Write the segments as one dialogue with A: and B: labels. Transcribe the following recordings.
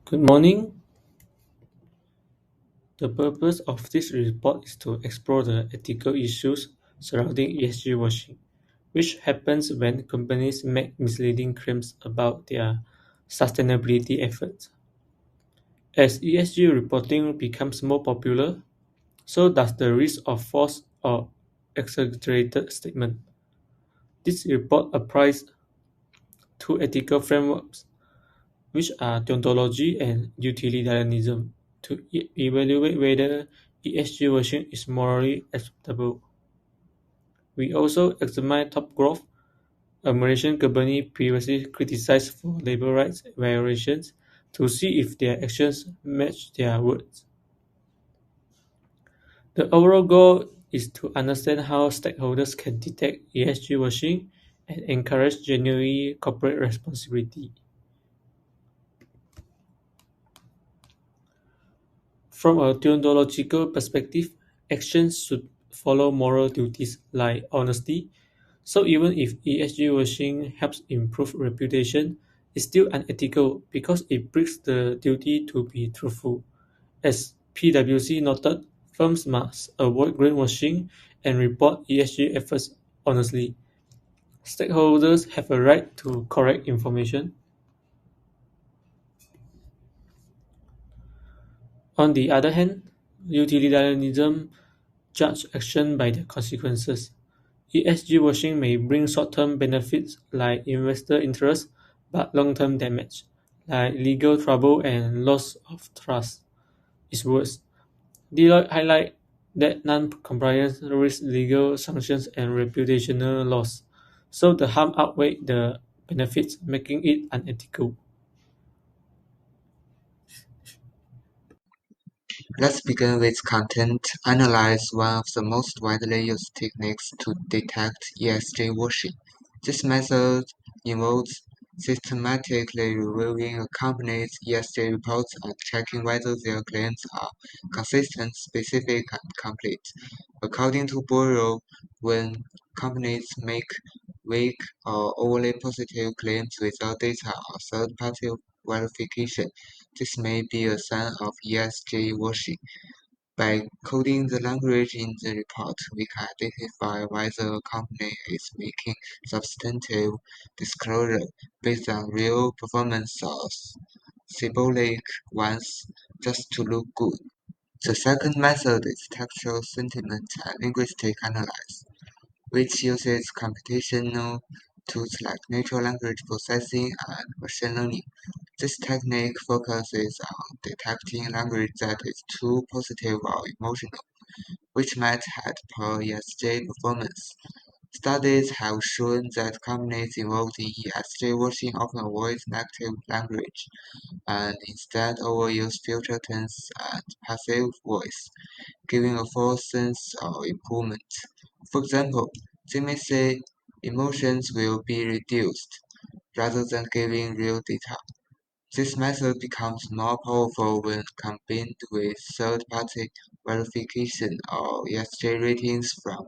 A: Good morning. The purpose of this report is to explore the ethical issues surrounding ESG washing, which happens when companies make misleading claims about their sustainability efforts. As ESG reporting becomes more popular, so does the risk of false or exaggerated statement. This report applies to ethical frameworks, which are deontology and utilitarianism, to evaluate whether ESG washing is morally acceptable. We also examine Top Growth, a Malaysian company previously criticized for labor rights violations, to see if their actions match their words. The overall goal is to understand how stakeholders can detect ESG washing and encourage genuine corporate responsibility. From a deontological perspective, actions should follow moral duties like honesty. So even if ESG washing helps improve reputation, it's still unethical because it breaks the duty to be truthful. As PwC noted, firms must avoid greenwashing and report ESG efforts honestly. Stakeholders have a right to correct information. On the other hand, utilitarianism judge action by their consequences. ESG washing may bring short-term benefits like investor interest, but long-term damage, like legal trouble and loss of trust, is worse. Deloitte highlight that non-compliance risks legal sanctions and reputational loss, so the harm outweigh the benefits, making it unethical.
B: Let's begin with content. Analyze one of the most widely used techniques to detect ESG washing. This method involves systematically reviewing a company's ESG reports and checking whether their claims are consistent, specific, and complete. According to Bureau, when companies make weak or overly positive claims without data or third-party verification, this may be a sign of ESG washing. By coding the language in the report, we can identify whether a company is making substantive disclosure based on real performance or symbolic ones just to look good. The second method is textual sentiment and linguistic analysis, which uses computational tools like natural language processing and machine learning. This technique focuses on detecting language that is too positive or emotional, which might hurt poor ESG performance. Studies have shown that companies involved in ESG washing often avoid negative language and instead overuse future tense and passive voice, giving a false sense of improvement. For example, they may say emotions will be reduced rather than giving real data. This method becomes more powerful when combined with third-party verification or ESG ratings from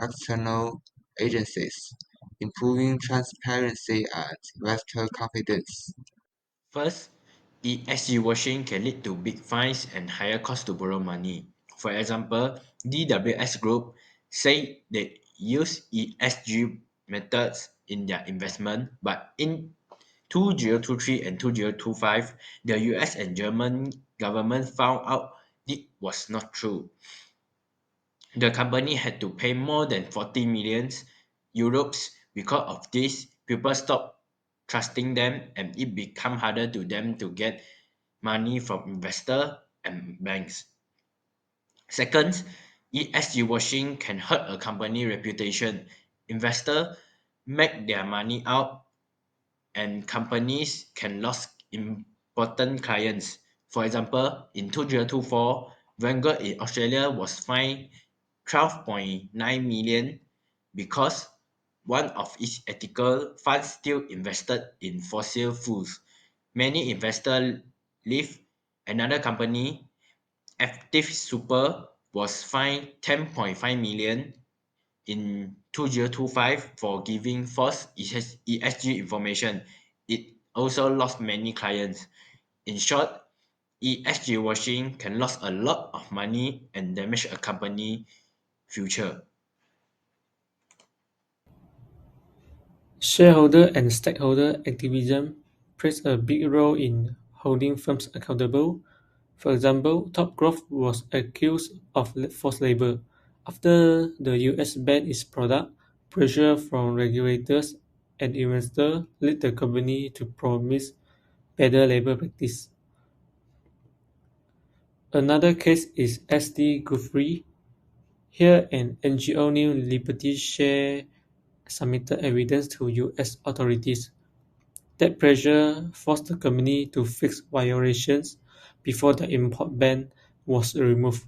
B: external agencies, improving transparency and investor confidence.
C: First, ESG washing can lead to big fines and higher cost to borrow money. For example, DWS Group say they use ESG methods in their investment, but in 2023 and 2025, the US and German government found out it was not true. The company had to pay more than 40 million euros because of this. People stopped trusting them and it became harder to them to get money from investors and banks. Second, ESG washing can hurt a company reputation. Investors make their money out and companies can lose important clients. For example, in 2024, Vanguard in Australia was fined 12.9 million because one of its ethical funds still invested in fossil fuels. Many investors leave. Another company, Active Super, was fined 10.5 million in 2025 for giving false ESG information. It also lost many clients. In short, ESG washing can lose a lot of money and damage a company future.
A: Shareholder and stakeholder activism plays a big role in holding firms accountable. For example, Top Growth was accused of forced labor. After the US banned its product, pressure from regulators and investors led the company to promise better labor practice. Another case is SD Guthrie. Here, an NGO New Liberty Share submitted evidence to US authorities. That pressure forced the company to fix violations before the import ban was removed.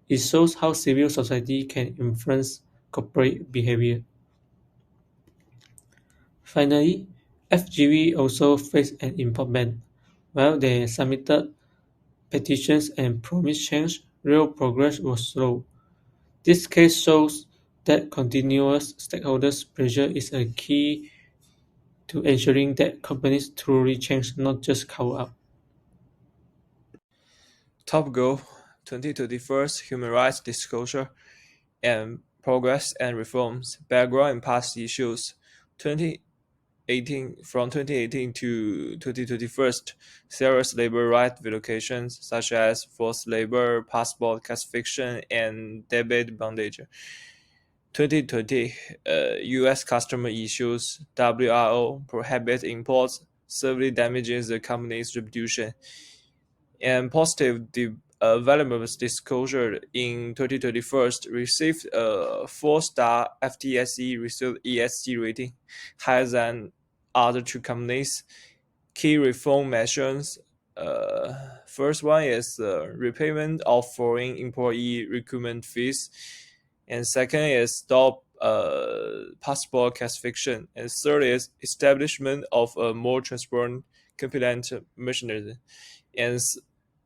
A: It shows how civil society can influence corporate behavior. Finally, FGV also faced an import ban. While they submitted petitions and promised change, real progress was slow. This case shows that continuous stakeholders' pressure is a key to ensuring that companies truly change, not just cover up.
D: Top goal 2021 Human Rights Disclosure and Progress and Reforms, Background and Past Issues 2018 from 2018 to 2021, serious labor rights violations such as forced labor, passport classification, and debit bondage. 2020, U.S. customer issues, WRO prohibits imports, severely damages the company's reputation, and positive developments disclosure in 2021 received a 4-star FTSE received ESG rating, higher than other two companies. Key reform measures. First one is repayment of foreign employee recruitment fees, and second is stop passport classification, and third is establishment of a more transparent, compliant mechanism, and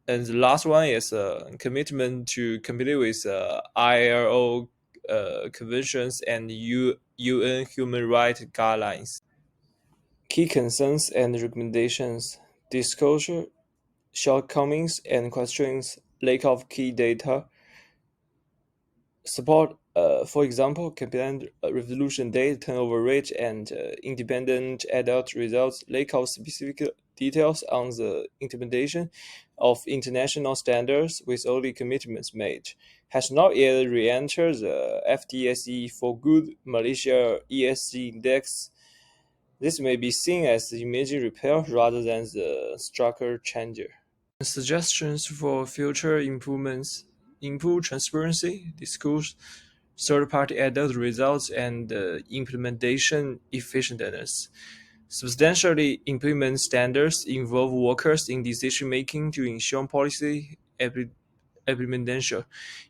D: and the last one is a commitment to comply with ILO conventions and UN human rights guidelines. Key concerns and recommendations: disclosure shortcomings and questions, lack of key data, support, for example, compliant resolution date, turnover rate, and independent adult results, lack of specific details on the implementation of international standards with only commitments made, has not yet re-entered the FTSE for Good Malaysia ESG index. This may be seen as the image repair rather than the structure changer. Suggestions for future improvements: improve transparency, disclose third-party adult results, and implementation effectiveness. Substantially implement standards, involve workers in decision-making to ensure policy implementation.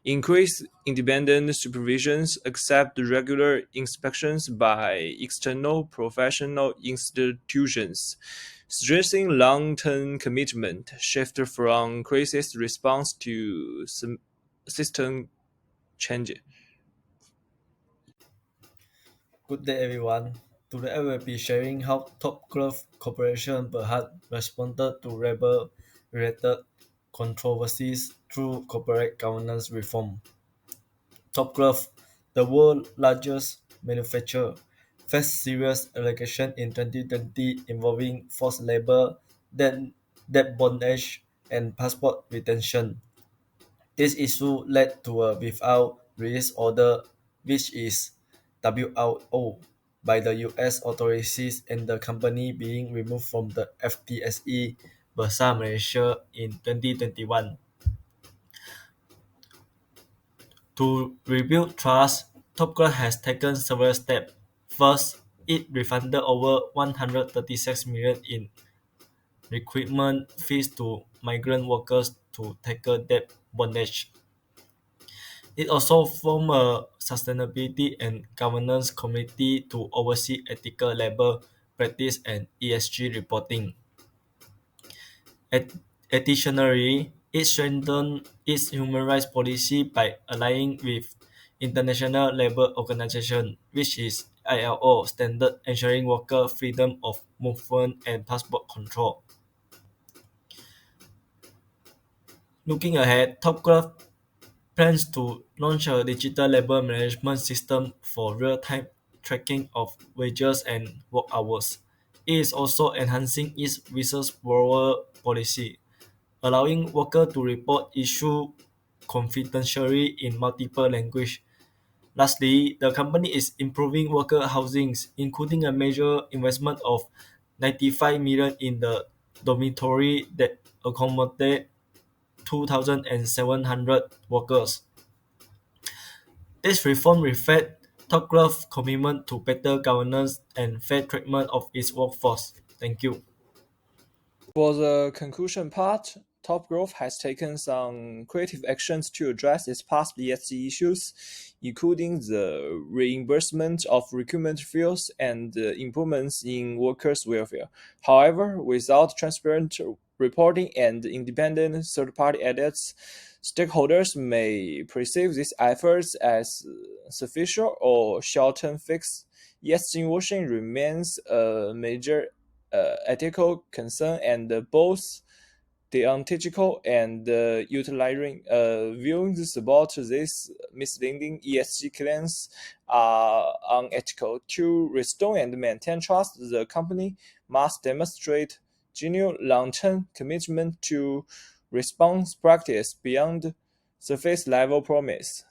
D: Increase independent supervisions, accept regular inspections by external professional institutions. Stressing long-term commitment, shift from crisis response to system change.
E: Good day, everyone. Today I will be sharing how Top Glove Corporation Berhad responded to labor-related controversies through corporate governance reform. Top Glove, the world's largest manufacturer, faced serious allegations in 2020 involving forced labor, debt bondage, and passport retention. This issue led to a without release order, which is WRO, by the US authorities and the company being removed from the FTSE Bursa Malaysia in 2021. To rebuild trust, Top Glove has taken several steps. First, it refunded over 136 million in recruitment fees to migrant workers to tackle debt bondage. It also formed a sustainability and governance committee to oversee ethical labor practice and ESG reporting. Additionally, it strengthened its human rights policy by aligning with International Labour Organization, which is ILO standard ensuring worker freedom of movement and passport control. Looking ahead, Top Glove plans to launch a digital labor management system for real-time tracking of wages and work hours. It is also enhancing its whistleblower policy, allowing workers to report issues confidentially in multiple languages. Lastly, the company is improving worker housings, including a major investment of 95 million in the dormitory that accommodate 2,700 workers. This reform reflects Topgolf's commitment to better governance and fair treatment of its workforce. Thank you.
D: For the conclusion part, Top Growth has taken some creative actions to address its past ESG issues, including the reimbursement of recruitment fees and improvements in workers' welfare. However, without transparent reporting and independent third-party audits, stakeholders may perceive these efforts as superficial or short-term fix. ESG washing remains a major ethical concern, and both deontological and utilitarian viewing support these misleading ESG claims are unethical. To restore and maintain trust, the company must demonstrate genuine long-term commitment to response practice beyond surface level promise.